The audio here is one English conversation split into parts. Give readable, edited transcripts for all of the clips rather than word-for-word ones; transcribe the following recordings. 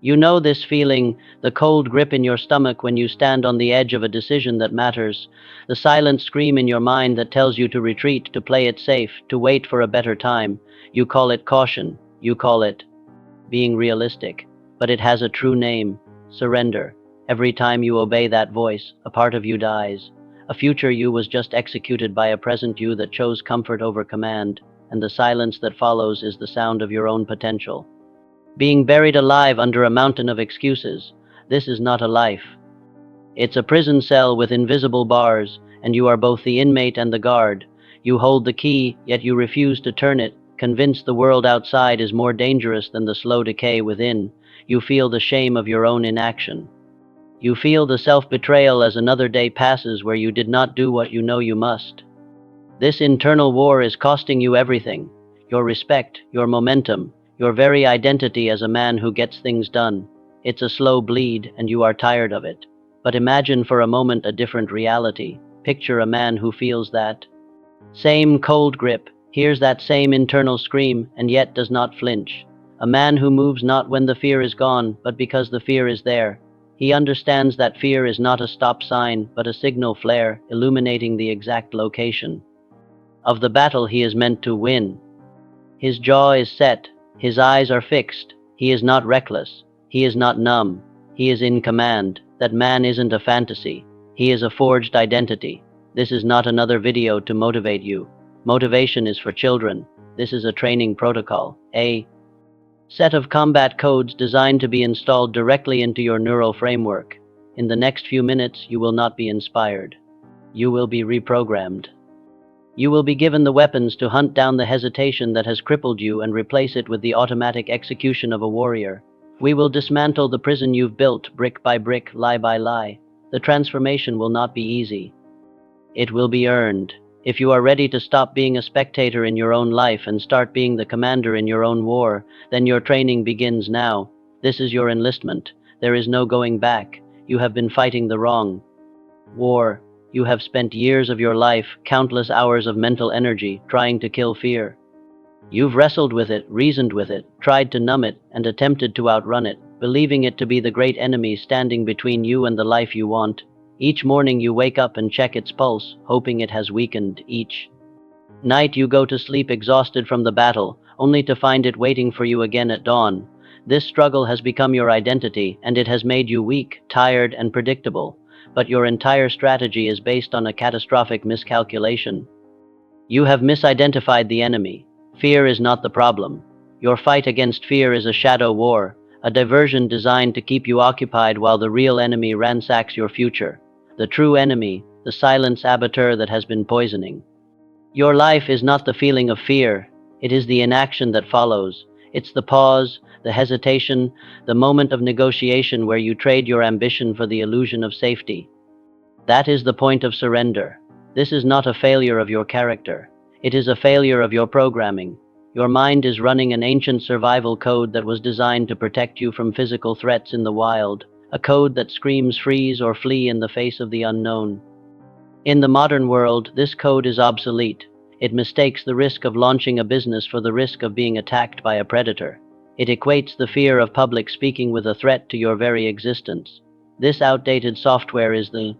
You know this feeling, the cold grip in your stomach when you stand on the edge of a decision that matters, the silent scream in your mind that tells you to retreat, to play it safe, to wait for a better time. You call it caution, you call it being realistic, but it has a true name: surrender. Every time you obey that voice, a part of you dies. A future you was just executed by a present you that chose comfort over command, and the silence that follows is the sound of your own potential. Being buried alive under a mountain of excuses. This is not a life. It's a prison cell with invisible bars, and you are both the inmate and the guard. You hold the key, yet you refuse to turn it, convinced the world outside is more dangerous than the slow decay within. You feel the shame of your own inaction. You feel the self-betrayal as another day passes where you did not do what you know you must. This internal war is costing you everything: your respect, your momentum, your very identity as a man who gets things done. It's a slow bleed, and you are tired of it. But imagine for a moment a different reality. Picture a man who feels that same cold grip, hears that same internal scream, and yet does not flinch. A man who moves not when the fear is gone, but because the fear is there. He understands that fear is not a stop sign, but a signal flare, illuminating the exact location of the battle he is meant to win. His jaw is set, his eyes are fixed. He is not reckless, he is not numb, he is in command. That man isn't a fantasy, he is a forged identity. This is not another video to motivate you. Motivation is for children. This is a training protocol, a set of combat codes designed to be installed directly into your neural framework. In the next few minutes, you will not be inspired. You will be reprogrammed. You will be given the weapons to hunt down the hesitation that has crippled you and replace it with the automatic execution of a warrior. We will dismantle the prison you've built, brick by brick, lie by lie. The transformation will not be easy. It will be earned. If you are ready to stop being a spectator in your own life and start being the commander in your own war, then your training begins now. This is your enlistment. There is no going back. You have been fighting the wrong war. You have spent years of your life, countless hours of mental energy, trying to kill fear. You've wrestled with it, reasoned with it, tried to numb it, and attempted to outrun it, believing it to be the great enemy standing between you and the life you want. Each morning you wake up and check its pulse, hoping it has weakened. Each night you go to sleep exhausted from the battle, only to find it waiting for you again at dawn. This struggle has become your identity, and it has made you weak, tired, and predictable. But your entire strategy is based on a catastrophic miscalculation. You have misidentified the enemy. Fear is not the problem. Your fight against fear is a shadow war, a diversion designed to keep you occupied while the real enemy ransacks your future. The true enemy, the silent saboteur that has been poisoning your life, is not the feeling of fear. It is the inaction that follows. It's the pause, the hesitation, the moment of negotiation where you trade your ambition for the illusion of safety. That is the point of surrender. This is not a failure of your character. It is a failure of your programming. Your mind is running an ancient survival code that was designed to protect you from physical threats in the wild, a code that screams freeze or flee in the face of the unknown. In the modern world, this code is obsolete. It mistakes the risk of launching a business for the risk of being attacked by a predator. It equates the fear of public speaking with a threat to your very existence. This outdated software is the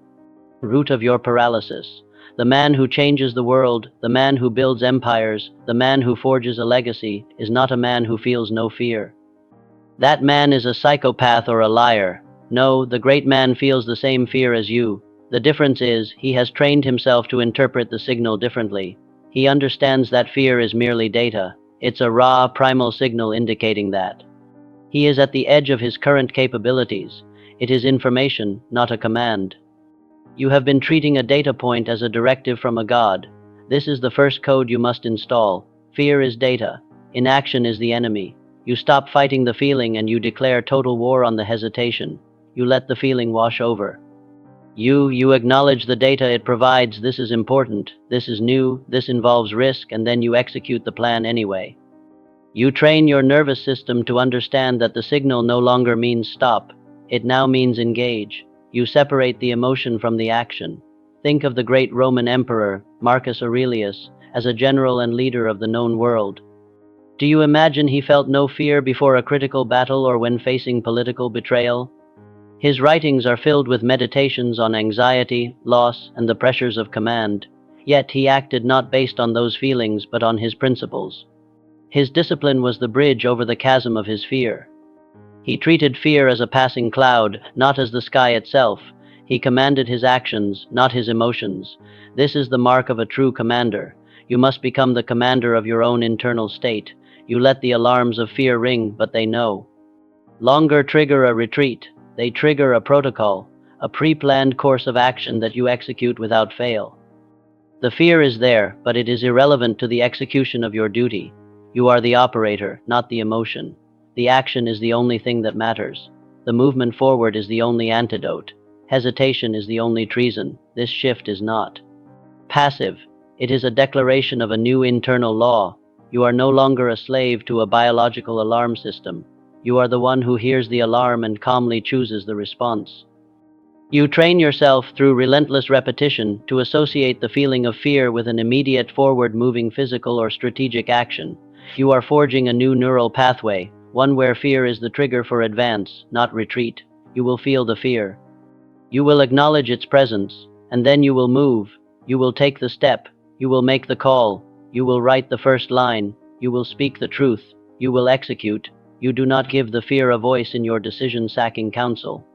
root of your paralysis. The man who changes the world, the man who builds empires, the man who forges a legacy, is not a man who feels no fear. That man is a psychopath or a liar. No, the great man feels the same fear as you. The difference is, he has trained himself to interpret the signal differently. He understands that fear is merely data. It's a raw, primal signal indicating that he is at the edge of his current capabilities. It is information, not a command. You have been treating a data point as a directive from a god. This is the first code you must install. Fear is data. Inaction is the enemy. You stop fighting the feeling and you declare total war on the hesitation. You let the feeling wash over. You acknowledge the data it provides. This is important, this is new, this involves risk, and then you execute the plan anyway. You train your nervous system to understand that the signal no longer means stop. It now means engage. You separate the emotion from the action. Think of the great Roman emperor, Marcus Aurelius, as a general and leader of the known world. Do you imagine he felt no fear before a critical battle or when facing political betrayal? His writings are filled with meditations on anxiety, loss, and the pressures of command. Yet he acted not based on those feelings but on his principles. His discipline was the bridge over the chasm of his fear. He treated fear as a passing cloud, not as the sky itself. He commanded his actions, not his emotions. This is the mark of a true commander. You must become the commander of your own internal state. You let the alarms of fear ring, but they know. Longer trigger a retreat. They trigger a protocol, a pre-planned course of action that you execute without fail. The fear is there, but it is irrelevant to the execution of your duty. You are the operator, not the emotion. The action is the only thing that matters. The movement forward is the only antidote. Hesitation is the only treason. This shift is not passive. It is a declaration of a new internal law. You are no longer a slave to a biological alarm system. You are the one who hears the alarm and calmly chooses the response. You train yourself through relentless repetition to associate the feeling of fear with an immediate forward-moving physical or strategic action. You are forging a new neural pathway, one where fear is the trigger for advance, not retreat. You will feel the fear. You will acknowledge its presence, and then you will move. You will take the step. You will make the call. You will write the first line. You will speak the truth. You will execute. You do not give the fear a voice in your decision-sacking council.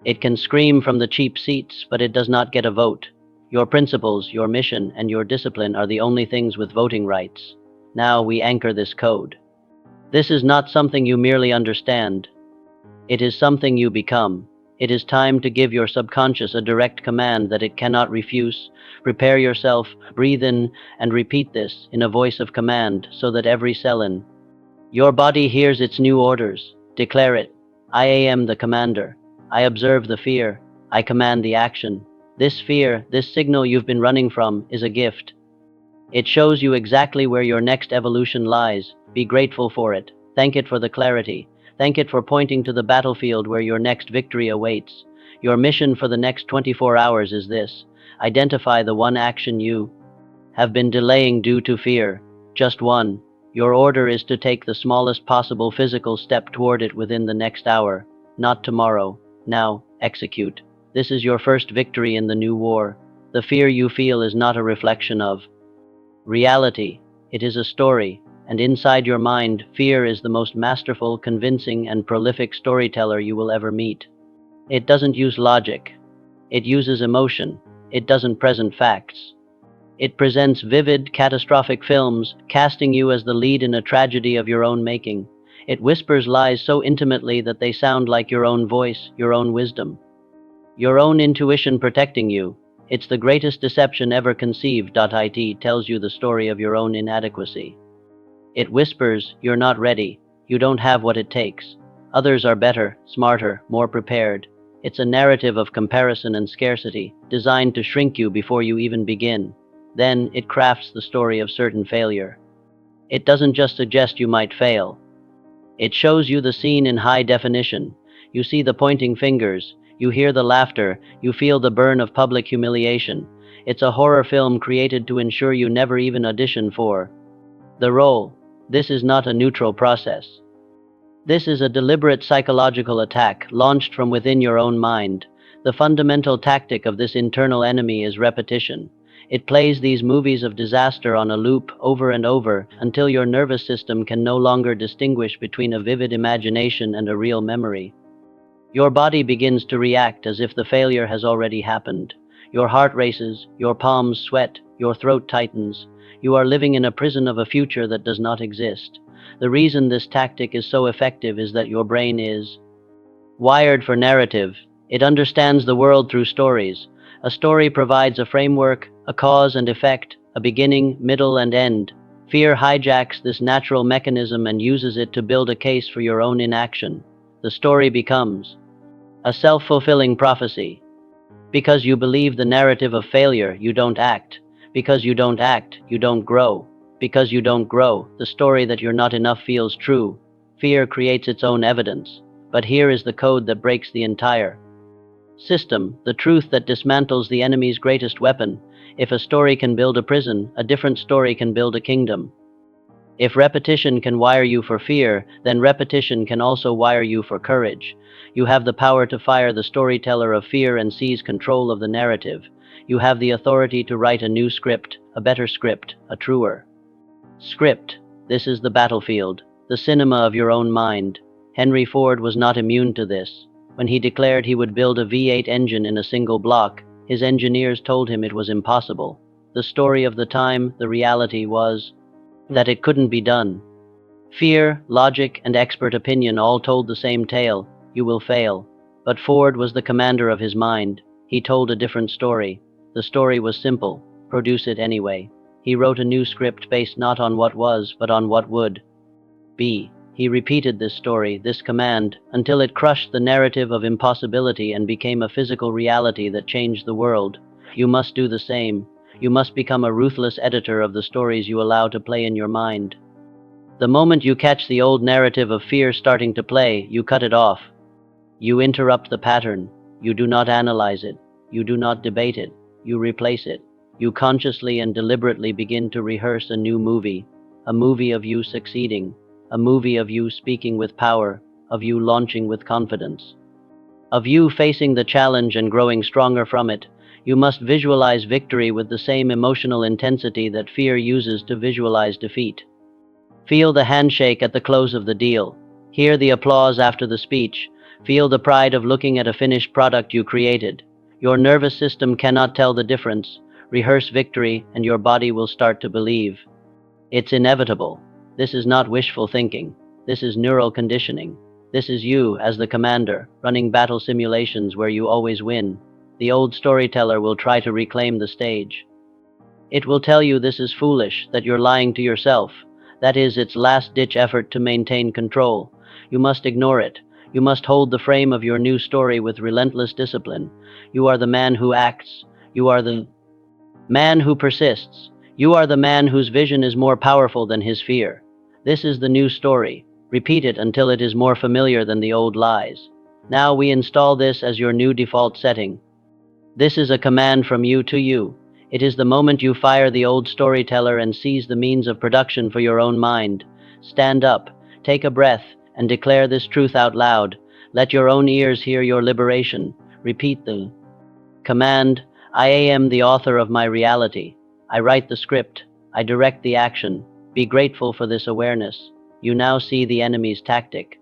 It can scream from the cheap seats, but it does not get a vote. Your principles, your mission, and your discipline are the only things with voting rights. Now we anchor this code. This is not something you merely understand. It is something you become. It is time to give your subconscious a direct command that it cannot refuse. Prepare yourself, breathe in, and repeat this in a voice of command so that every cell in your body hears its new orders. Declare it. I am the commander. I observe the fear. I command the action. This fear, this signal you've been running from, is a gift. It shows you exactly where your next evolution lies. Be grateful for it. Thank it for the clarity. Thank it for pointing to the battlefield where your next victory awaits. Your mission for the next 24 hours is this. Identify the one action you have been delaying due to fear. Just one. Your order is to take the smallest possible physical step toward it within the next hour. Not tomorrow. Now, execute. This is your first victory in the new war. The fear you feel is not a reflection of reality. It is a story, and inside your mind, fear is the most masterful, convincing, and prolific storyteller you will ever meet. It doesn't use logic. It uses emotion. It doesn't present facts. It presents vivid, catastrophic films, casting you as the lead in a tragedy of your own making. It whispers lies so intimately that they sound like your own voice, your own wisdom, your own intuition protecting you. It's the greatest deception ever conceived. It tells you the story of your own inadequacy. It whispers, you're not ready, you don't have what it takes. Others are better, smarter, more prepared. It's a narrative of comparison and scarcity, designed to shrink you before you even begin. Then it crafts the story of certain failure. It doesn't just suggest you might fail. It shows you the scene in high definition. You see the pointing fingers, you hear the laughter, you feel the burn of public humiliation. It's a horror film created to ensure you never even audition for the role. This is not a neutral process. This is a deliberate psychological attack launched from within your own mind. The fundamental tactic of this internal enemy is repetition. It plays these movies of disaster on a loop over and over until your nervous system can no longer distinguish between a vivid imagination and a real memory. Your body begins to react as if the failure has already happened. Your heart races, your palms sweat, your throat tightens. You are living in a prison of a future that does not exist. The reason this tactic is so effective is that your brain is wired for narrative. It understands the world through stories. A story provides a framework, a cause and effect, a beginning, middle, and end. Fear hijacks this natural mechanism and uses it to build a case for your own inaction. The story becomes a self-fulfilling prophecy. Because you believe the narrative of failure, you don't act. Because you don't act, you don't grow. Because you don't grow, the story that you're not enough feels true. Fear creates its own evidence. But here is the code that breaks the entire system, the truth that dismantles the enemy's greatest weapon. If a story can build a prison, a different story can build a kingdom. If repetition can wire you for fear, then repetition can also wire you for courage. You have the power to fire the storyteller of fear and seize control of the narrative. You have the authority to write a new script, a better script, a truer script. This is the battlefield, the cinema of your own mind. Henry Ford was not immune to this. When he declared he would build a V8 engine in a single block, his engineers told him it was impossible. The story of the time, the reality was that it couldn't be done. Fear, logic, and expert opinion all told the same tale: you will fail. But Ford was the commander of his mind. He told a different story. The story was simple: produce it anyway. He wrote a new script based not on what was, but on what would be. He repeated this story, this command, until it crushed the narrative of impossibility and became a physical reality that changed the world. You must do the same. You must become a ruthless editor of the stories you allow to play in your mind. The moment you catch the old narrative of fear starting to play, you cut it off. You interrupt the pattern. You do not analyze it. You do not debate it. You replace it. You consciously and deliberately begin to rehearse a new movie. A movie of you succeeding. A movie of you speaking with power. Of you launching with confidence. Of you facing the challenge and growing stronger from it. You must visualize victory with the same emotional intensity that fear uses to visualize defeat. Feel the handshake at the close of the deal. Hear the applause after the speech. Feel the pride of looking at a finished product you created. Your nervous system cannot tell the difference. Rehearse victory and your body will start to believe. It's inevitable. This is not wishful thinking. This is neural conditioning. This is you, as the commander, running battle simulations where you always win. The old storyteller will try to reclaim the stage. It will tell you this is foolish, that you're lying to yourself. That is its last-ditch effort to maintain control. You must ignore it. You must hold the frame of your new story with relentless discipline. You are the man who acts. You are the man who persists. You are the man whose vision is more powerful than his fear. This is the new story. Repeat it until it is more familiar than the old lies. Now we install this as your new default setting. This is a command from you to you. It is the moment you fire the old storyteller and seize the means of production for your own mind. Stand up, take a breath, and declare this truth out loud. Let your own ears hear your liberation. Repeat the command: I am the author of my reality. I write the script. I direct the action. Be grateful for this awareness. You now see the enemy's tactic.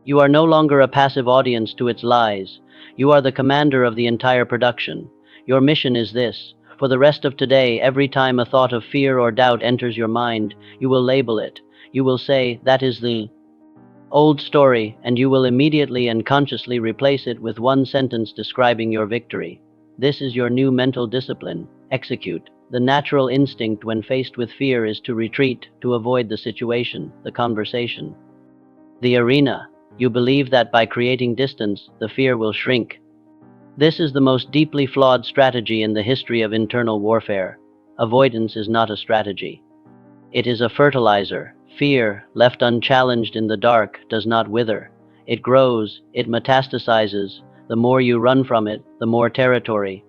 You are no longer a passive audience to its lies. You are the commander of the entire production. Your mission is this: for the rest of today, every time a thought of fear or doubt enters your mind, you will label it. You will say, that is the old story, and you will immediately and consciously replace it with one sentence describing your victory. This is your new mental discipline. Execute. The natural instinct when faced with fear is to retreat, to avoid the situation, the conversation, the arena. You believe that by creating distance, the fear will shrink. This is the most deeply flawed strategy in the history of internal warfare. Avoidance is not a strategy. It is a fertilizer. Fear, left unchallenged in the dark, does not wither. It grows, it metastasizes. The more you run from it, the more territory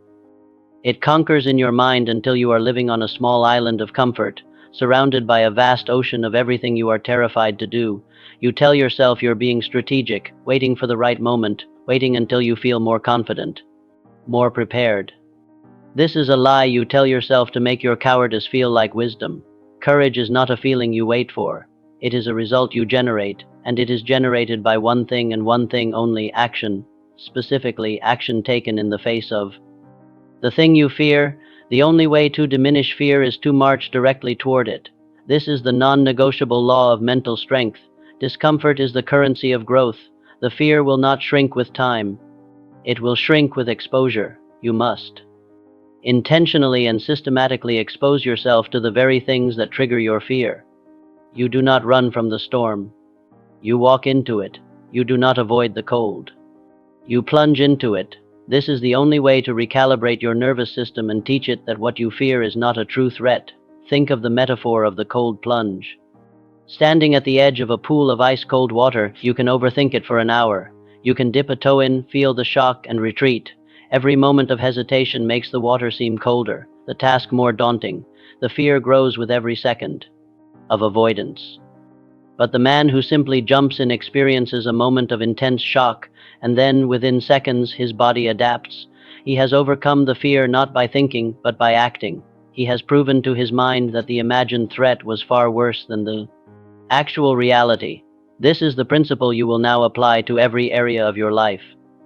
it conquers in your mind until you are living on a small island of comfort, surrounded by a vast ocean of everything you are terrified to do. You tell yourself you're being strategic, waiting for the right moment, waiting until you feel more confident, more prepared. This is a lie you tell yourself to make your cowardice feel like wisdom. Courage is not a feeling you wait for. It is a result you generate, and it is generated by one thing and one thing only: action. Specifically, action taken in the face of the thing you fear. The only way to diminish fear is to march directly toward it. This is the non-negotiable law of mental strength. Discomfort is the currency of growth. The fear will not shrink with time. It will shrink with exposure. You must intentionally and systematically expose yourself to the very things that trigger your fear. You do not run from the storm. You walk into it. You do not avoid the cold. You plunge into it. This is the only way to recalibrate your nervous system and teach it that what you fear is not a true threat. Think of the metaphor of the cold plunge. Standing at the edge of a pool of ice-cold water, you can overthink it for an hour. You can dip a toe in, feel the shock, and retreat. Every moment of hesitation makes the water seem colder, the task more daunting. The fear grows with every second of avoidance. But the man who simply jumps in experiences a moment of intense shock, and then, within seconds, his body adapts. He has overcome the fear not by thinking, but by acting. He has proven to his mind that the imagined threat was far worse than the actual reality. This is the principle you will now apply to every area of your life.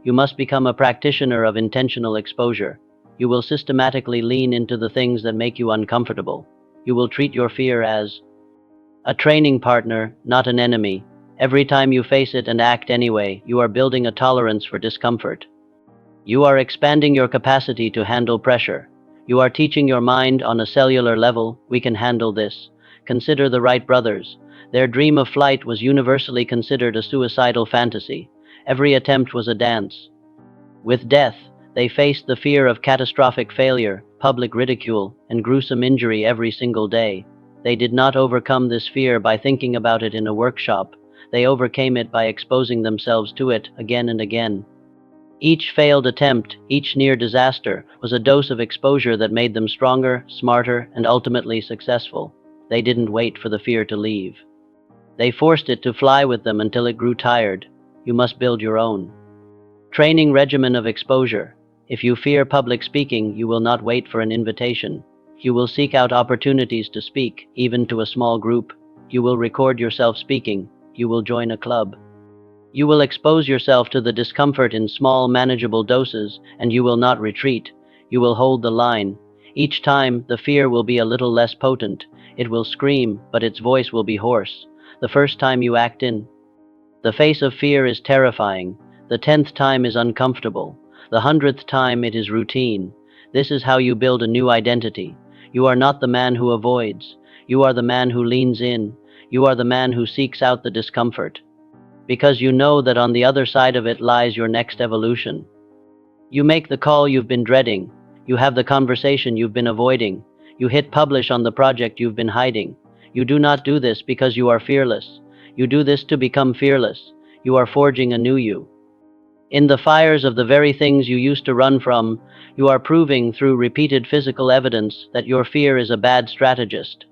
You must become a practitioner of intentional exposure. You will systematically lean into the things that make you uncomfortable. You will treat your fear as a training partner, not an enemy. Every time you face it and act anyway, you are building a tolerance for discomfort. You are expanding your capacity to handle pressure. You are teaching your mind on a cellular level, we can handle this. Consider the Wright brothers. Their dream of flight was universally considered a suicidal fantasy. Every attempt was a dance. With death, they faced the fear of catastrophic failure, public ridicule, and gruesome injury every single day. They did not overcome this fear by thinking about it in a workshop. They overcame it by exposing themselves to it again and again. Each failed attempt, each near disaster, was a dose of exposure that made them stronger, smarter, and ultimately successful. They didn't wait for the fear to leave. They forced it to fly with them until it grew tired. You must build your own training regimen of exposure. If you fear public speaking, you will not wait for an invitation. You will seek out opportunities to speak, even to a small group. You will record yourself speaking. You will join a club. You will expose yourself to the discomfort in small, manageable doses, and you will not retreat. You will hold the line. Each time, the fear will be a little less potent. It will scream, but its voice will be hoarse. The first time you act in the face of fear is terrifying. The 10th time is uncomfortable. The 100th time it is routine. This is how you build a new identity. You are not the man who avoids. You are the man who leans in. You are the man who seeks out the discomfort. Because you know that on the other side of it lies your next evolution. You make the call you've been dreading. You have the conversation you've been avoiding. You hit publish on the project you've been hiding. You do not do this because you are fearless. You do this to become fearless. You are forging a new you. In the fires of the very things you used to run from, you are proving through repeated physical evidence that your fear is a bad strategist.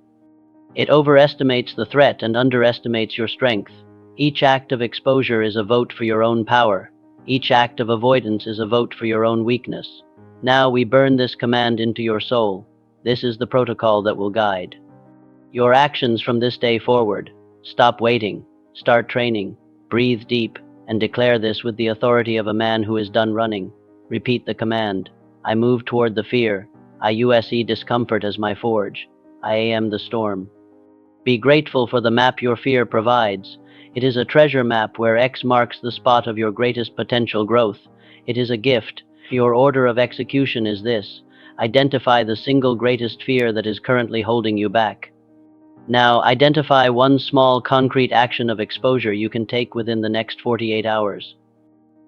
It overestimates the threat and underestimates your strength. Each act of exposure is a vote for your own power. Each act of avoidance is a vote for your own weakness. Now we burn this command into your soul. This is the protocol that will guide your actions from this day forward. Stop waiting. Start training. Breathe deep and declare this with the authority of a man who is done running. Repeat the command. I move toward the fear. I use discomfort as my forge. I am the storm. Be grateful for the map your fear provides. It is a treasure map where X marks the spot of your greatest potential growth. It is a gift. Your order of execution is this. Identify the single greatest fear that is currently holding you back. Now, identify one small concrete action of exposure you can take within the next 48 hours.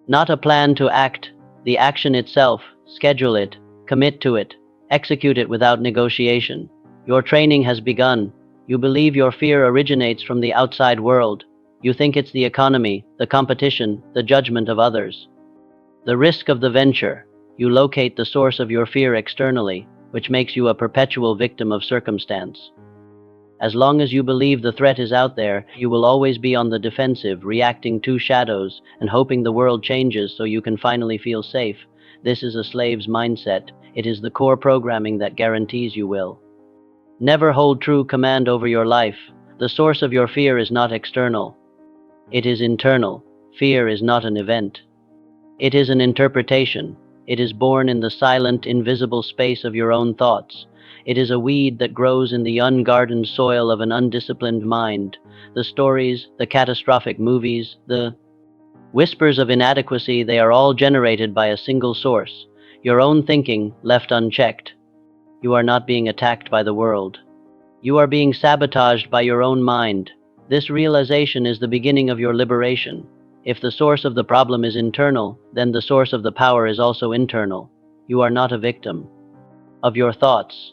Not a plan to act, the action itself. Schedule it, commit to it, execute it without negotiation. Your training has begun. You believe your fear originates from the outside world. You think it's the economy, the competition, the judgment of others. The risk of the venture. You locate the source of your fear externally, which makes you a perpetual victim of circumstance. As long as you believe the threat is out there, you will always be on the defensive, reacting to shadows and hoping the world changes so you can finally feel safe. This is a slave's mindset. It is the core programming that guarantees you will never hold true command over your life. The source of your fear is not external. It is internal. Fear is not an event. It is an interpretation. It is born in the silent, invisible space of your own thoughts. It is a weed that grows in the ungardened soil of an undisciplined mind. The stories, the catastrophic movies, the whispers of inadequacy, they are all generated by a single source, your own thinking left unchecked. You are not being attacked by the world. You are being sabotaged by your own mind. This realization is the beginning of your liberation. If the source of the problem is internal, then the source of the power is also internal. You are not a victim of your thoughts.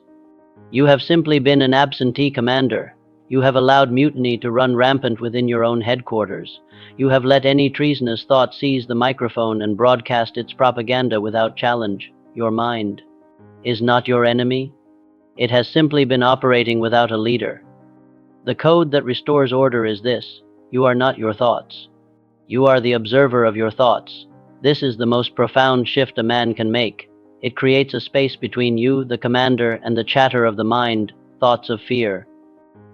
You have simply been an absentee commander. You have allowed mutiny to run rampant within your own headquarters. You have let any treasonous thought seize the microphone and broadcast its propaganda without challenge. Your mind is not your enemy. It has simply been operating without a leader. The code that restores order is this: you are not your thoughts. You are the observer of your thoughts. This is the most profound shift a man can make. It creates a space between you, the commander, and the chatter of the mind, thoughts of fear.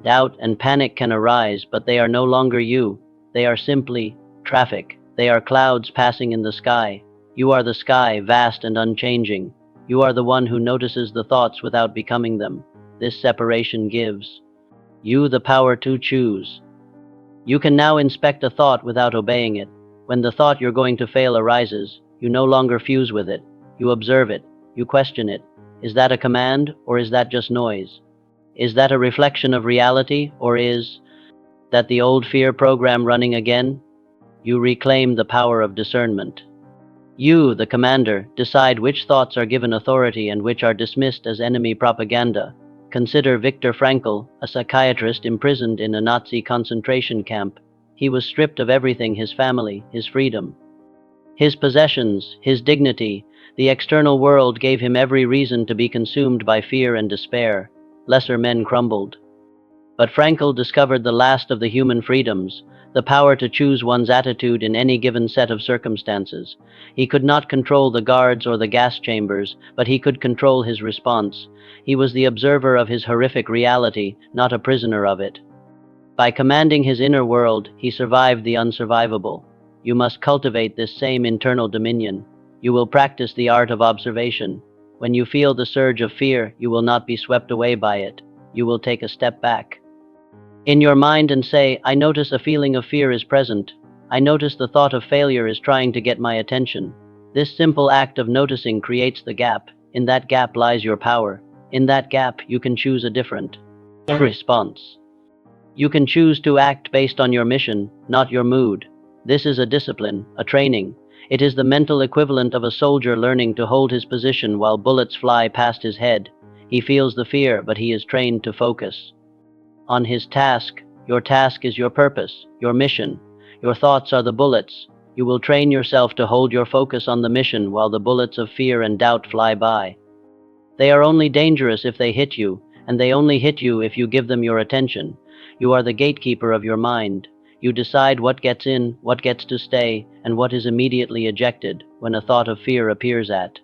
Doubt and panic can arise, but they are no longer you. They are simply traffic. They are clouds passing in the sky. You are the sky, vast and unchanging. You are the one who notices the thoughts without becoming them. This separation gives you the power to choose. You can now inspect a thought without obeying it. When the thought you're going to fail arises, you no longer fuse with it. You observe it. You question it. Is that a command, or is that just noise? Is that a reflection of reality, or is that the old fear program running again? You reclaim the power of discernment. You, the commander, decide which thoughts are given authority and which are dismissed as enemy propaganda. Consider Viktor Frankl, a psychiatrist imprisoned in a Nazi concentration camp. He was stripped of everything: his family, his freedom, his possessions, his dignity. The external world gave him every reason to be consumed by fear and despair. Lesser men crumbled. But Frankl discovered the last of the human freedoms, the power to choose one's attitude in any given set of circumstances. He could not control the guards or the gas chambers, but he could control his response. He was the observer of his horrific reality, not a prisoner of it. By commanding his inner world, he survived the unsurvivable. You must cultivate this same internal dominion. You will practice the art of observation. When you feel the surge of fear, you will not be swept away by it. You will take a step back in your mind and say, I notice a feeling of fear is present. I notice the thought of failure is trying to get my attention. This simple act of noticing creates the gap. In that gap lies your power. In that gap, you can choose a different response. You can choose to act based on your mission, not your mood. This is a discipline, a training. It is the mental equivalent of a soldier learning to hold his position while bullets fly past his head. He feels the fear, but he is trained to focus on his task. Your task is your purpose, your mission. Your thoughts are the bullets. You will train yourself to hold your focus on the mission while the bullets of fear and doubt fly by. They are only dangerous if they hit you, and they only hit you if you give them your attention. You are the gatekeeper of your mind. You decide what gets in, what gets to stay, and what is immediately ejected when a thought of fear appears at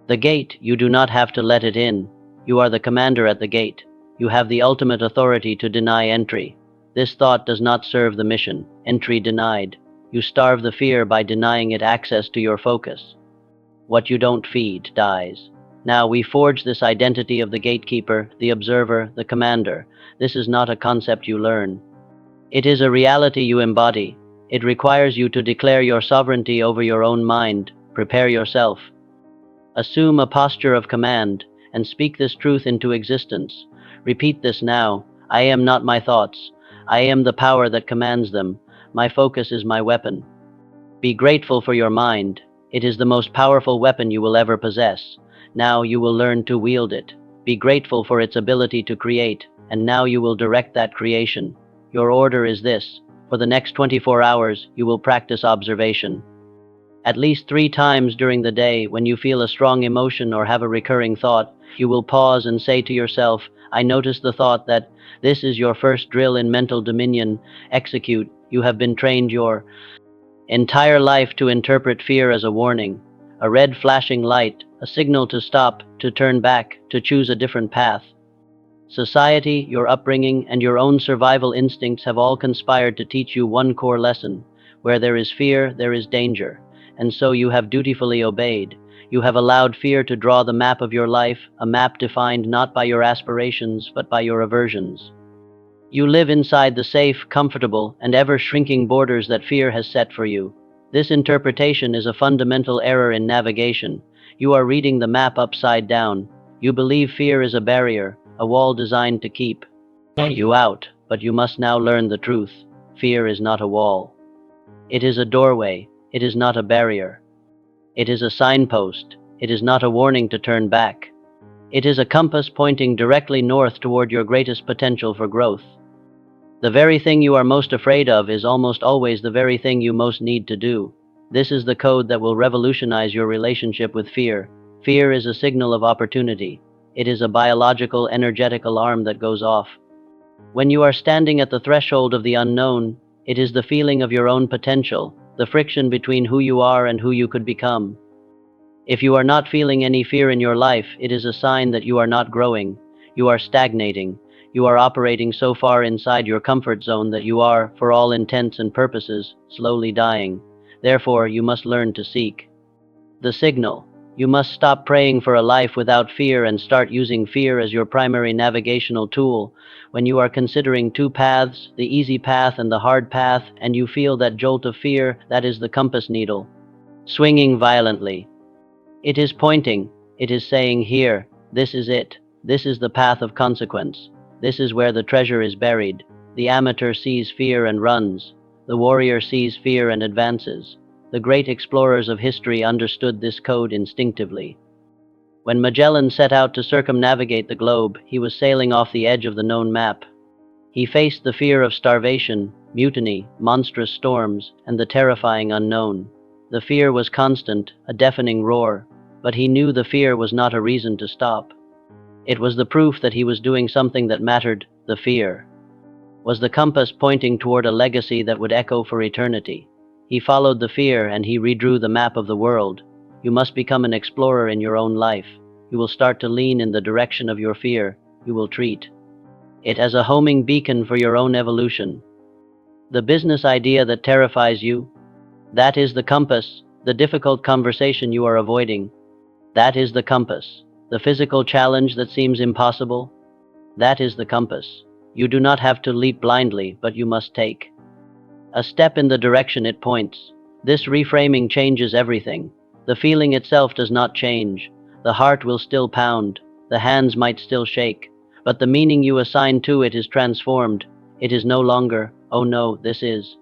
the gate. You do not have to let it in. You are the commander at the gate. You have the ultimate authority to deny entry. This thought does not serve the mission. Entry denied. You starve the fear by denying it access to your focus. What you don't feed dies. Now we forge this identity of the gatekeeper, the observer, the commander. This is not a concept you learn. It is a reality you embody. It requires you to declare your sovereignty over your own mind. Prepare yourself. Assume a posture of command and speak this truth into existence. Repeat this now. I am not my thoughts. I am the power that commands them. My focus is my weapon. Be grateful for your mind. It is the most powerful weapon you will ever possess. Now you will learn to wield it. Be grateful for its ability to create, and now you will direct that creation. Your order is this: for the next 24 hours, you will practice observation. At least 3 times during the day, when you feel a strong emotion or have a recurring thought, you will pause and say to yourself, I notice the thought that. This is your first drill in mental dominion. Execute. You have been trained your entire life to interpret fear as a warning, a red flashing light, a signal to stop, to turn back, to choose a different path. Society, your upbringing, and your own survival instincts have all conspired to teach you one core lesson: where there is fear, there is danger. And so you have dutifully obeyed. You have allowed fear to draw the map of your life, a map defined not by your aspirations, but by your aversions. You live inside the safe, comfortable, and ever-shrinking borders that fear has set for you. This interpretation is a fundamental error in navigation. You are reading the map upside down. You believe fear is a barrier, a wall designed to keep you out, but you must now learn the truth. Fear is not a wall. It is a doorway. It is not a barrier. It is a signpost. It is not a warning to turn back. It is a compass pointing directly north toward your greatest potential for growth. The very thing you are most afraid of is almost always the very thing you most need to do. This is the code that will revolutionize your relationship with fear. Fear is a signal of opportunity. It is a biological, energetic alarm that goes off When you are standing at the threshold of the unknown, it is the feeling of your own potential, the friction between who you are and who you could become. If you are not feeling any fear in your life, it is a sign that you are not growing, you are stagnating, you are operating so far inside your comfort zone that you are, for all intents and purposes, slowly dying. Therefore, you must learn to seek the signal. You must stop praying for a life without fear and start using fear as your primary navigational tool. When you are considering two paths, the easy path and the hard path, and you feel that jolt of fear, that is the compass needle swinging violently. It is pointing, it is saying, here, this is it, this is the path of consequence, this is where the treasure is buried. The amateur sees fear and runs, the warrior sees fear and advances. The great explorers of history understood this code instinctively. When Magellan set out to circumnavigate the globe, he was sailing off the edge of the known map. He faced the fear of starvation, mutiny, monstrous storms, and the terrifying unknown. The fear was constant, a deafening roar, but he knew the fear was not a reason to stop. It was the proof that he was doing something that mattered. The fear was the compass pointing toward a legacy that would echo for eternity. He followed the fear and he redrew the map of the world. You must become an explorer in your own life. You will start to lean in the direction of your fear. You will treat it as a homing beacon for your own evolution. The business idea that terrifies you, that is the compass. The difficult conversation you are avoiding, that is the compass. The physical challenge that seems impossible, that is the compass. You do not have to leap blindly, but you must take a step in the direction it points. This reframing changes everything. The feeling itself does not change. The heart will still pound, the hands might still shake, but the meaning you assign to it is transformed. It is no longer, oh no, this is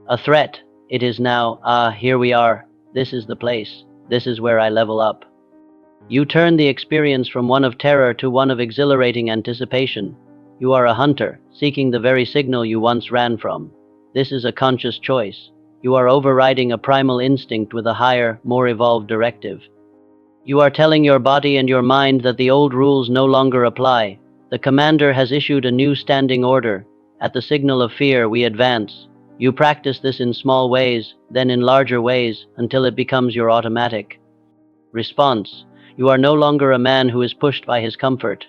a threat. It is now, ah, here we are. This is the place. This is where I level up. You turn the experience from one of terror to one of exhilarating anticipation. You are a hunter, seeking the very signal you once ran from. This is a conscious choice. You are overriding a primal instinct with a higher, more evolved directive. You are telling your body and your mind that the old rules no longer apply. The commander has issued a new standing order. At the signal of fear, we advance. You practice this in small ways, then in larger ways, until it becomes your automatic response. You are no longer a man who is pushed by his comfort.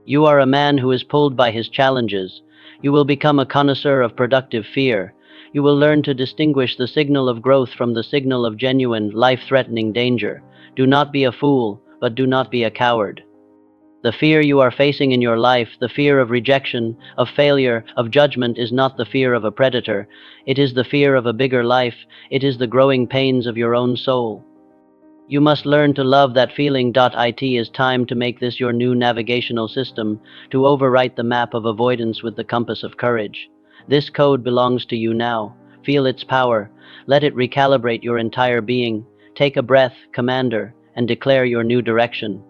You are a man who is pulled by his challenges. You will become a connoisseur of productive fear. You will learn to distinguish the signal of growth from the signal of genuine, life-threatening danger. Do not be a fool, but do not be a coward. The fear you are facing in your life, the fear of rejection, of failure, of judgment, is not the fear of a predator. It is the fear of a bigger life. It is the growing pains of your own soul. You must learn to love that feeling. It is time to make this your new navigational system, to overwrite the map of avoidance with the compass of courage. This code belongs to you now. Feel its power. Let it recalibrate your entire being. Take a breath, Commander, and declare your new direction.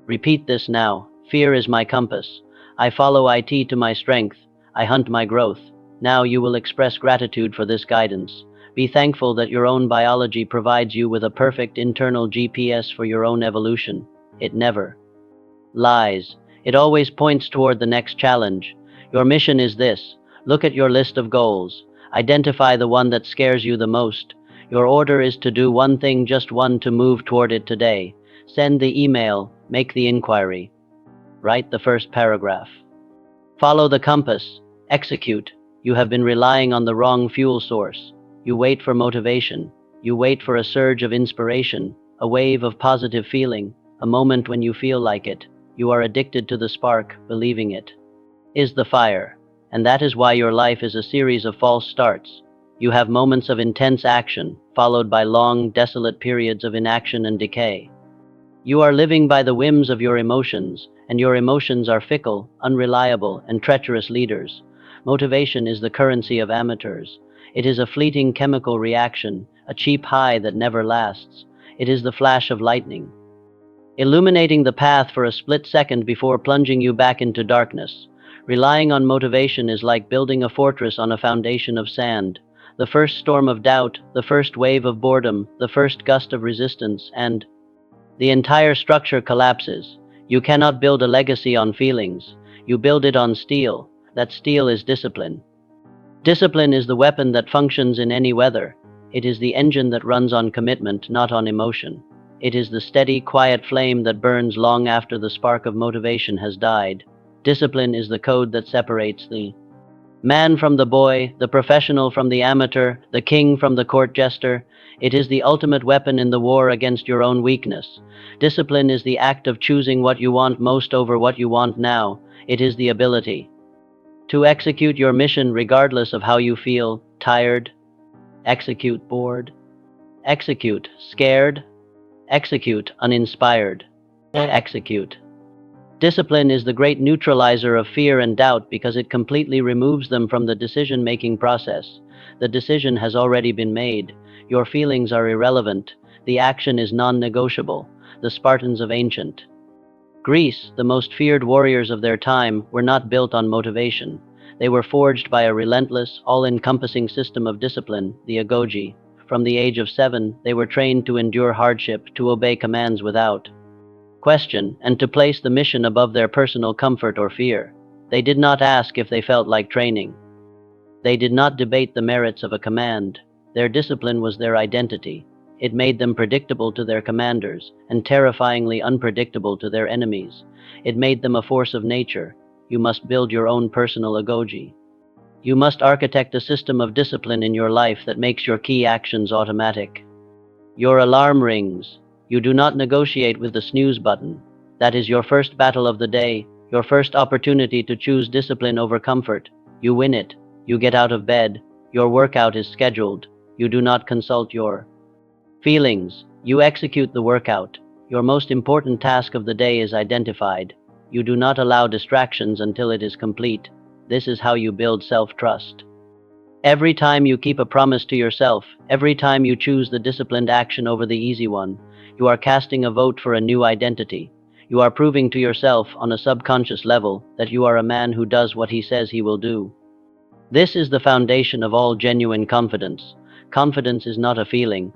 Repeat this now. Fear is my compass. I follow it to my strength. I hunt my growth. Now you will express gratitude for this guidance. Be thankful that your own biology provides you with a perfect internal GPS for your own evolution. It never lies. It always points toward the next challenge. Your mission is this. Look at your list of goals. Identify the one that scares you the most. Your order is to do one thing, just one, to move toward it today. Send the email, make the inquiry. Write the first paragraph. Follow the compass. Execute. You have been relying on the wrong fuel source. You wait for motivation. You wait for a surge of inspiration, a wave of positive feeling, a moment when you feel like it. You are addicted to the spark, believing it is the fire. And that is why your life is a series of false starts. You have moments of intense action, followed by long, desolate periods of inaction and decay. You are living by the whims of your emotions, and your emotions are fickle, unreliable, and treacherous leaders. Motivation is the currency of amateurs. It is a fleeting chemical reaction, a cheap high that never lasts. It is the flash of lightning, illuminating the path for a split second before plunging you back into darkness. Relying on motivation is like building a fortress on a foundation of sand. The first storm of doubt, the first wave of boredom, the first gust of resistance, and the entire structure collapses. You cannot build a legacy on feelings. You build it on steel. That steel is discipline. Discipline is the weapon that functions in any weather. It is the engine that runs on commitment, not on emotion. It is the steady, quiet flame that burns long after the spark of motivation has died. Discipline is the code that separates the man from the boy, the professional from the amateur, the king from the court jester. It is the ultimate weapon in the war against your own weakness. Discipline is the act of choosing what you want most over what you want now. It is the ability to execute your mission regardless of how you feel: tired, execute bored, execute scared, execute uninspired, execute. Discipline is the great neutralizer of fear and doubt because it completely removes them from the decision-making process. The decision has already been made. Your feelings are irrelevant. The action is non-negotiable. The Spartans of ancient Greece, the most feared warriors of their time, were not built on motivation. They were forged by a relentless, all-encompassing system of discipline, the agoge. From the age of 7, they were trained to endure hardship, to obey commands without question, and to place the mission above their personal comfort or fear. They did not ask if they felt like training. They did not debate the merits of a command. Their discipline was their identity. It made them predictable to their commanders and terrifyingly unpredictable to their enemies. It made them a force of nature. You must build your own personal agoge. You must architect a system of discipline in your life that makes your key actions automatic. Your alarm rings. You do not negotiate with the snooze button. That is your first battle of the day, your first opportunity to choose discipline over comfort. You win it. You get out of bed. Your workout is scheduled. You do not consult your feelings. You execute the workout. Your most important task of the day is identified. You do not allow distractions until it is complete. This is how you build self-trust. Every time you keep a promise to yourself, every time you choose the disciplined action over the easy one, you are casting a vote for a new identity. You are proving to yourself on a subconscious level that you are a man who does what he says he will do. This is the foundation of all genuine confidence. Confidence is not a feeling.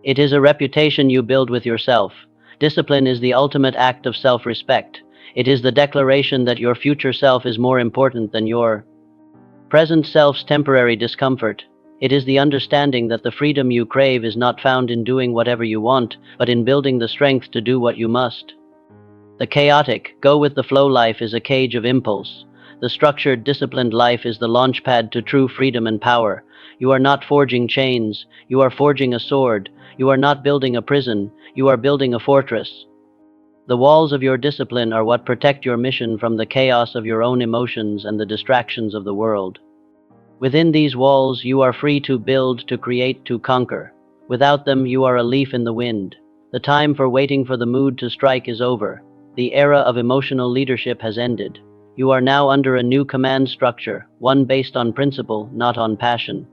It is a reputation you build with yourself. Discipline is the ultimate act of self-respect. It is the declaration that your future self is more important than your present self's temporary discomfort. It is the understanding that the freedom you crave is not found in doing whatever you want, but in building the strength to do what you must. The chaotic, go-with-the-flow life is a cage of impulse. The structured, disciplined life is the launchpad to true freedom and power. You are not forging chains. You are forging a sword. You are not building a prison. You are building a fortress. The walls of your discipline are what protect your mission from the chaos of your own emotions and the distractions of the world. Within these walls, you are free to build, to create, to conquer. Without them, you are a leaf in the wind. The time for waiting for the mood to strike is over. The era of emotional leadership has ended. You are now under a new command structure, one based on principle, not on passion.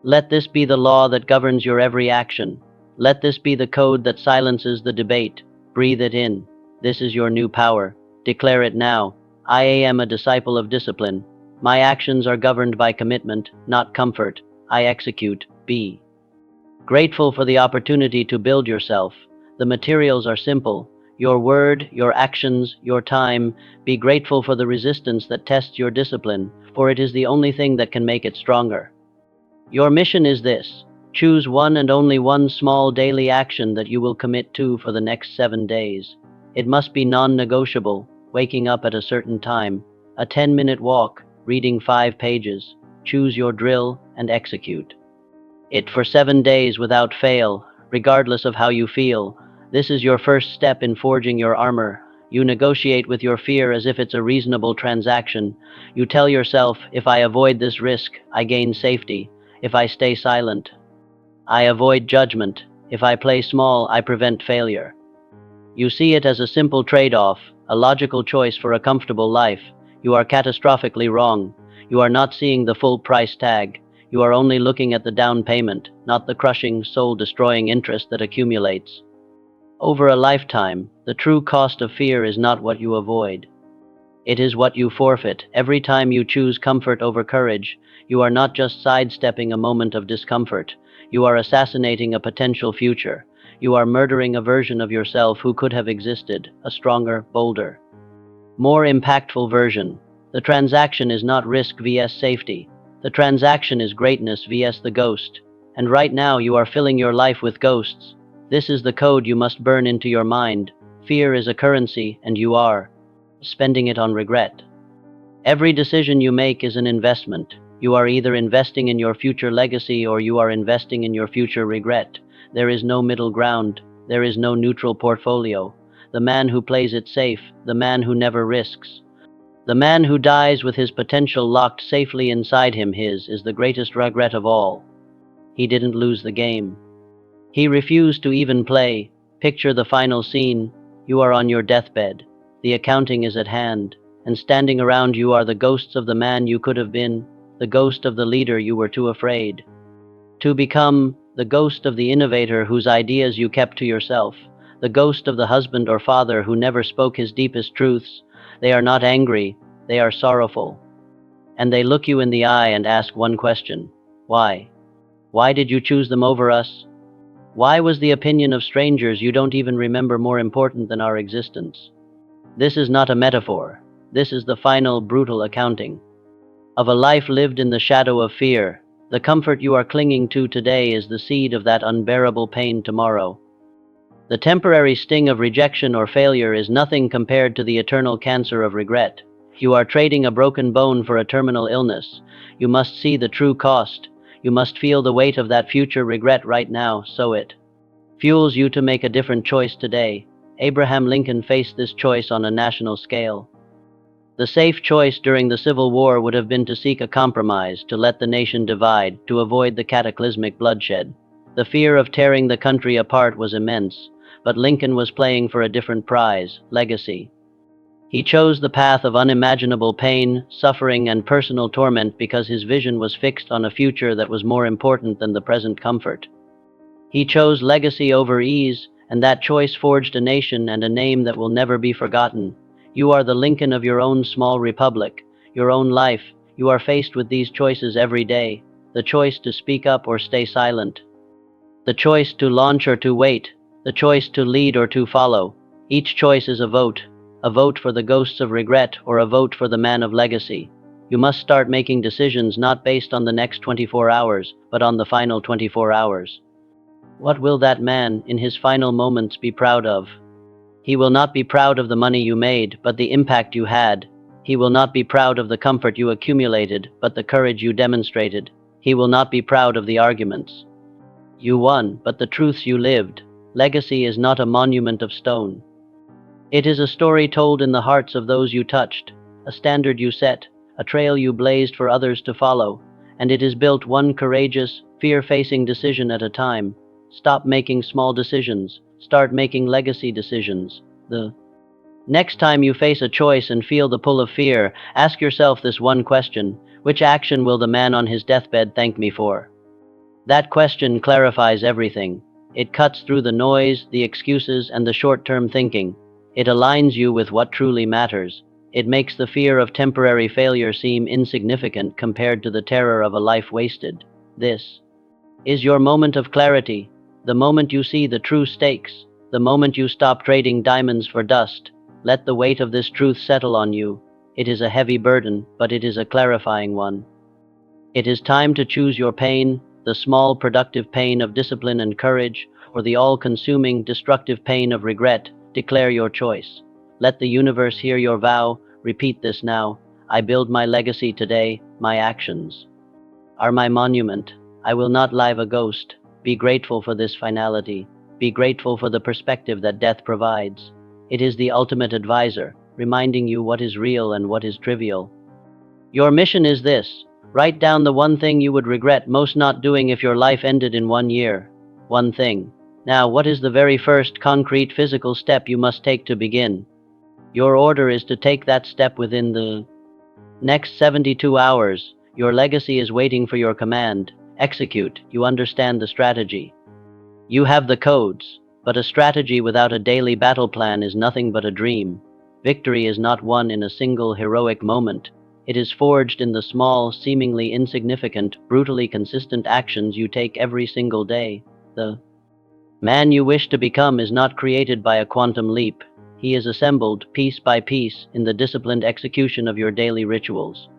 Let this be the law that governs your every action. Let this be the code that silences the debate. Breathe it in. This is your new power. Declare it now. I am a disciple of discipline. My actions are governed by commitment, not comfort. I execute. Be grateful for the opportunity to build yourself. The materials are simple. Your word, your actions, your time. Be grateful for the resistance that tests your discipline, for it is the only thing that can make it stronger. Your mission is this. Choose one and only one small daily action that you will commit to for the next 7 days. It must be non-negotiable, waking up at a certain time, a 10-minute walk, reading 5 pages. Choose your drill and execute it for 7 days without fail, regardless of how you feel. This is your first step in forging your armor. You negotiate with your fear as if it's a reasonable transaction. You tell yourself, if I avoid this risk, I gain safety. If I stay silent, I avoid judgment. If I play small, I prevent failure. You see it as a simple trade-off, a logical choice for a comfortable life. You are catastrophically wrong. You are not seeing the full price tag. You are only looking at the down payment, not the crushing, soul-destroying interest that accumulates over a lifetime. The true cost of fear is not what you avoid. It is what you forfeit. Every time you choose comfort over courage, you are not just sidestepping a moment of discomfort. You are assassinating a potential future. You are murdering a version of yourself who could have existed, a stronger, bolder, More impactful version. The transaction is not risk vs safety. The transaction is greatness vs the ghost. And right now you are filling your life with ghosts. This is the code you must burn into your mind. Fear is a currency, and you are spending it on regret. Every decision you make is an investment. You are either investing in your future legacy or you are investing in your future regret. There is no middle ground. There is no neutral portfolio. The man who plays it safe, the man who never risks, the man who dies with his potential locked safely inside him, his is the greatest regret of all. He didn't lose the game. He refused to even play. Picture the final scene. You are on your deathbed. The accounting is at hand, and standing around you are the ghosts of the man you could have been, the ghost of the leader you were too afraid to become, the ghost of the innovator whose ideas you kept to yourself, the ghost of the husband or father who never spoke his deepest truths. They are not angry, they are sorrowful. And they look you in the eye and ask one question: why? Why did you choose them over us? Why was the opinion of strangers you don't even remember more important than our existence? This is not a metaphor. This is the final, brutal accounting of a life lived in the shadow of fear. The comfort you are clinging to today is the seed of that unbearable pain tomorrow. The temporary sting of rejection or failure is nothing compared to the eternal cancer of regret. You are trading a broken bone for a terminal illness. You must see the true cost. You must feel the weight of that future regret right now, so it fuels you to make a different choice today. Abraham Lincoln faced this choice on a national scale. The safe choice during the Civil War would have been to seek a compromise, to let the nation divide, to avoid the cataclysmic bloodshed. The fear of tearing the country apart was immense, but Lincoln was playing for a different prize: legacy. He chose the path of unimaginable pain, suffering, and personal torment because his vision was fixed on a future that was more important than the present comfort. He chose legacy over ease, and that choice forged a nation and a name that will never be forgotten. You are the Lincoln of your own small republic, your own life. You are faced with these choices every day: the choice to speak up or stay silent, the choice to launch or to wait, the choice to lead or to follow. Each choice is a vote for the ghosts of regret or a vote for the man of legacy. You must start making decisions not based on the next 24 hours, but on the final 24 hours. What will that man, in his final moments, be proud of? He will not be proud of the money you made, but the impact you had. He will not be proud of the comfort you accumulated, but the courage you demonstrated. He will not be proud of the arguments you won, but the truths you lived. Legacy is not a monument of stone. It is a story told in the hearts of those you touched, a standard you set, a trail you blazed for others to follow, and it is built one courageous, fear-facing decision at a time. Stop making small decisions. Start making legacy decisions. The next time you face a choice and feel the pull of fear, ask yourself this one question: which action will the man on his deathbed thank me for? That question clarifies everything. It cuts through the noise, the excuses, and the short-term thinking. It aligns you with what truly matters. It makes the fear of temporary failure seem insignificant compared to the terror of a life wasted. This is your moment of clarity, the moment you see the true stakes, the moment you stop trading diamonds for dust. Let the weight of this truth settle on you. It is a heavy burden, but it is a clarifying one. It is time to choose your pain: the small, productive pain of discipline and courage, or the all-consuming, destructive pain of regret. Declare your choice. Let the universe hear your vow. Repeat this now: I build my legacy today. My actions are my monument. I will not live a ghost. Be grateful for this finality. Be grateful for the perspective that death provides. It is the ultimate advisor, reminding you what is real and what is trivial. Your mission is this: write down the one thing you would regret most not doing if your life ended in 1 year. One thing. Now, what is the very first concrete physical step you must take to begin? Your order is to take that step within the next 72 hours. Your legacy is waiting for your command. Execute. You understand the strategy. You have the codes, but a strategy without a daily battle plan is nothing but a dream. Victory is not won in a single heroic moment. It is forged in the small, seemingly insignificant, brutally consistent actions you take every single day. The man you wish to become is not created by a quantum leap. He is assembled, piece by piece, in the disciplined execution of your daily rituals.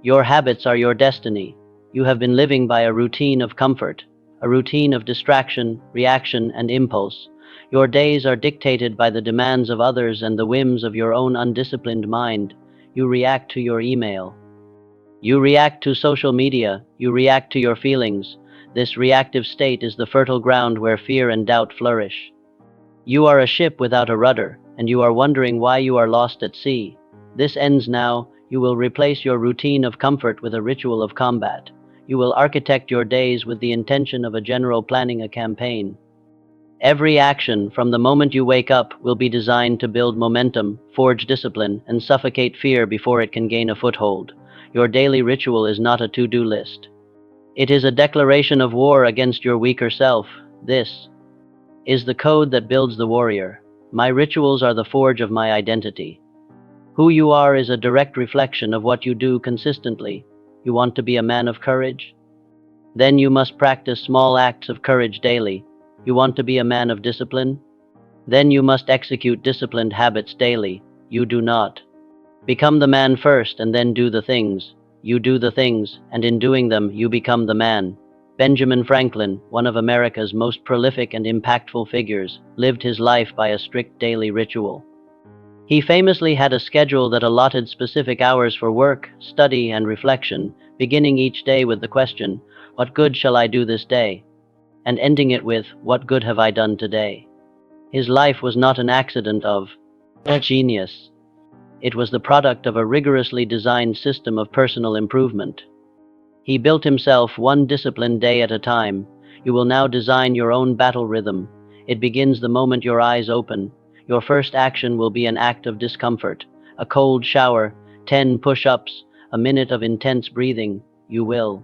Your habits are your destiny. You have been living by a routine of comfort, a routine of distraction, reaction, and impulse. Your days are dictated by the demands of others and the whims of your own undisciplined mind. You react to your email. You react to social media. You react to your feelings. This reactive state is the fertile ground where fear and doubt flourish. You are a ship without a rudder, and you are wondering why you are lost at sea. This ends now. You will replace your routine of comfort with a ritual of combat. You will architect your days with the intention of a general planning a campaign. Every action, from the moment you wake up, will be designed to build momentum, forge discipline, and suffocate fear before it can gain a foothold. Your daily ritual is not a to-do list. It is a declaration of war against your weaker self. This is the code that builds the warrior. My rituals are the forge of my identity. Who you are is a direct reflection of what you do consistently. You want to be a man of courage? Then you must practice small acts of courage daily. You want to be a man of discipline? Then you must execute disciplined habits daily. You do not. Become the man first and then do the things. You do the things, and in doing them, you become the man. Benjamin Franklin, one of America's most prolific and impactful figures, lived his life by a strict daily ritual. He famously had a schedule that allotted specific hours for work, study, and reflection, beginning each day with the question, "What good shall I do this day?" and ending it with, "What good have I done today?" His life was not an accident of genius. It was the product of a rigorously designed system of personal improvement. He built himself one disciplined day at a time. You will now design your own battle rhythm. It begins the moment your eyes open. Your first action will be an act of discomfort, a cold shower, 10 push-ups, a minute of intense breathing. You will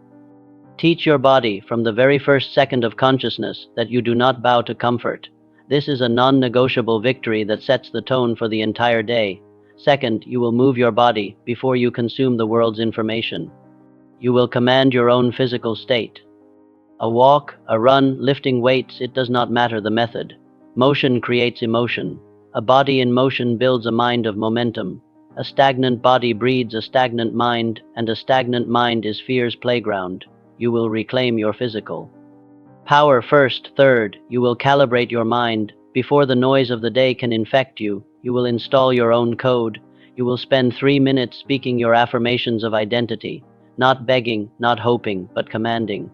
teach your body from the very first second of consciousness that you do not bow to comfort. This is a non-negotiable victory that sets the tone for the entire day. Second, you will move your body before you consume the world's information. You will command your own physical state. A walk, a run, lifting weights, it does not matter the method. Motion creates emotion. A body in motion builds a mind of momentum. A stagnant body breeds a stagnant mind, and a stagnant mind is fear's playground. You will reclaim your physical power first. Third, you will calibrate your mind. Before the noise of the day can infect you, you will install your own code. You will spend 3 minutes speaking your affirmations of identity, not begging, not hoping, but commanding.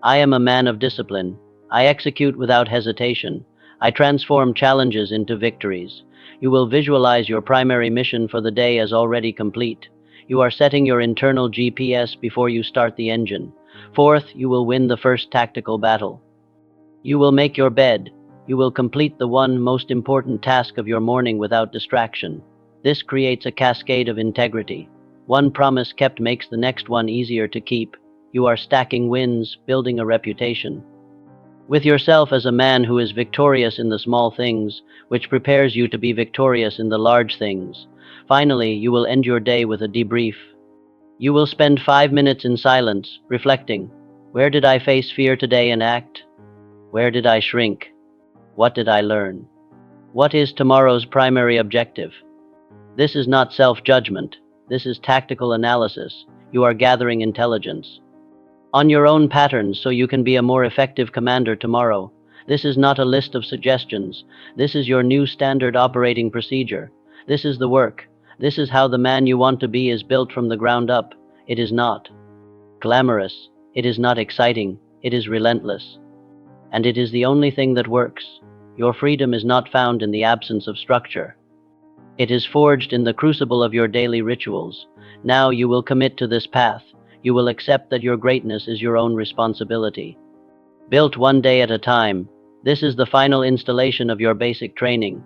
I am a man of discipline. I execute without hesitation. I transform challenges into victories. You will visualize your primary mission for the day as already complete. You are setting your internal GPS before you start the engine. Fourth, you will win the first tactical battle. You will make your bed. You will complete the one most important task of your morning without distraction. This creates a cascade of integrity. One promise kept makes the next one easier to keep. You are stacking wins, building a reputation with yourself as a man who is victorious in the small things, which prepares you to be victorious in the large things. Finally, you will end your day with a debrief. You will spend 5 minutes in silence, reflecting. Where did I face fear today and act? Where did I shrink? What did I learn? What is tomorrow's primary objective? This is not self-judgment. This is tactical analysis. You are gathering intelligence on your own patterns so you can be a more effective commander tomorrow. This is not a list of suggestions. This is your new standard operating procedure. This is the work. This is how the man you want to be is built from the ground up. It is not glamorous. It is not exciting. It is relentless. And it is the only thing that works. Your freedom is not found in the absence of structure. It is forged in the crucible of your daily rituals. Now you will commit to this path. You will accept that your greatness is your own responsibility. Built one day at a time, this is the final installation of your basic training.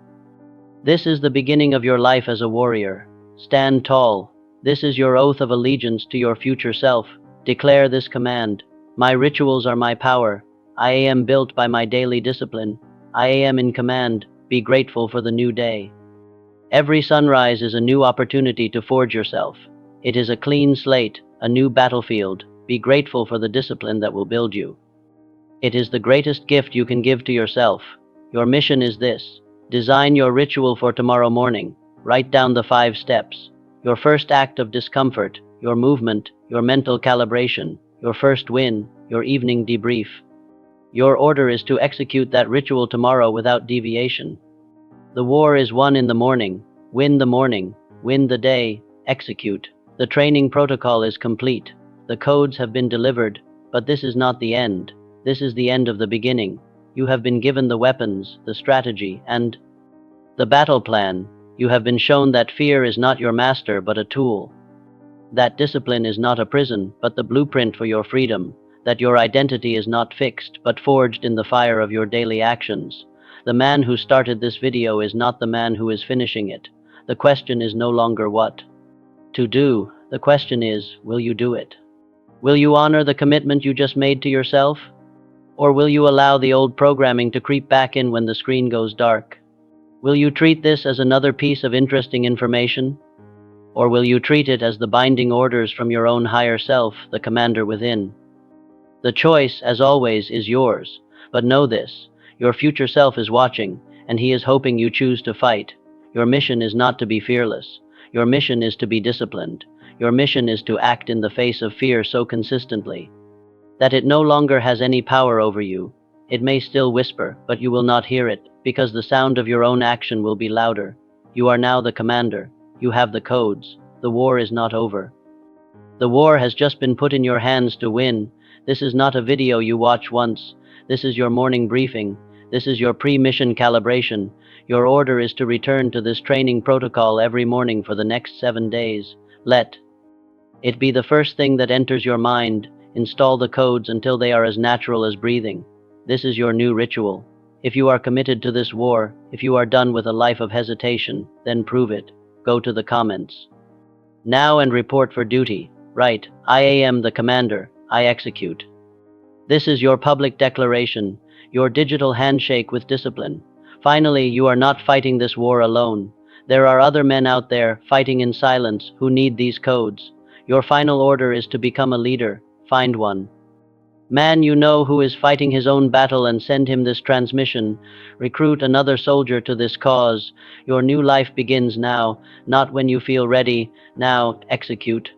This is the beginning of your life as a warrior. Stand tall. This is your oath of allegiance to your future self. Declare this command. My rituals are my power. I am built by my daily discipline. I am in command. Be grateful for the new day. Every sunrise is a new opportunity to forge yourself. It is a clean slate, a new battlefield. Be grateful for the discipline that will build you. It is the greatest gift you can give to yourself. Your mission is this. Design your ritual for tomorrow morning. Write down the 5 steps. Your first act of discomfort, your movement, your mental calibration, your first win, your evening debrief. Your order is to execute that ritual tomorrow without deviation. The war is won in the morning. Win the morning. Win the day. Execute. The training protocol is complete. The codes have been delivered, but this is not the end. This is the end of the beginning. You have been given the weapons, the strategy, and the battle plan. You have been shown that fear is not your master but a tool. That discipline is not a prison but the blueprint for your freedom. That your identity is not fixed but forged in the fire of your daily actions. The man who started this video is not the man who is finishing it. The question is no longer what to do. The question is, will you do it? Will you honor the commitment you just made to yourself? Or will you allow the old programming to creep back in when the screen goes dark? Will you treat this as another piece of interesting information? Or will you treat it as the binding orders from your own higher self, the commander within? The choice, as always, is yours. But know this, your future self is watching, and he is hoping you choose to fight. Your mission is not to be fearless. Your mission is to be disciplined. Your mission is to act in the face of fear so consistently that it no longer has any power over you. It may still whisper, but you will not hear it, because the sound of your own action will be louder. You are now the commander. You have the codes. The war is not over. The war has just been put in your hands to win. This is not a video you watch once. This is your morning briefing. This is your pre-mission calibration. Your order is to return to this training protocol every morning for the next 7 days. Let it be the first thing that enters your mind. Install the codes until they are as natural as breathing. This is your new ritual. If you are committed to this war, if you are done with a life of hesitation, then prove it. Go to the comments now and report for duty. Write, I am the commander. I execute. This is your public declaration, your digital handshake with discipline. Finally, you are not fighting this war alone. There are other men out there fighting in silence who need these codes. Your final order is to become a leader. Find one man you know who is fighting his own battle and send him this transmission. Recruit another soldier to this cause. Your new life begins now, not when you feel ready. Now, execute.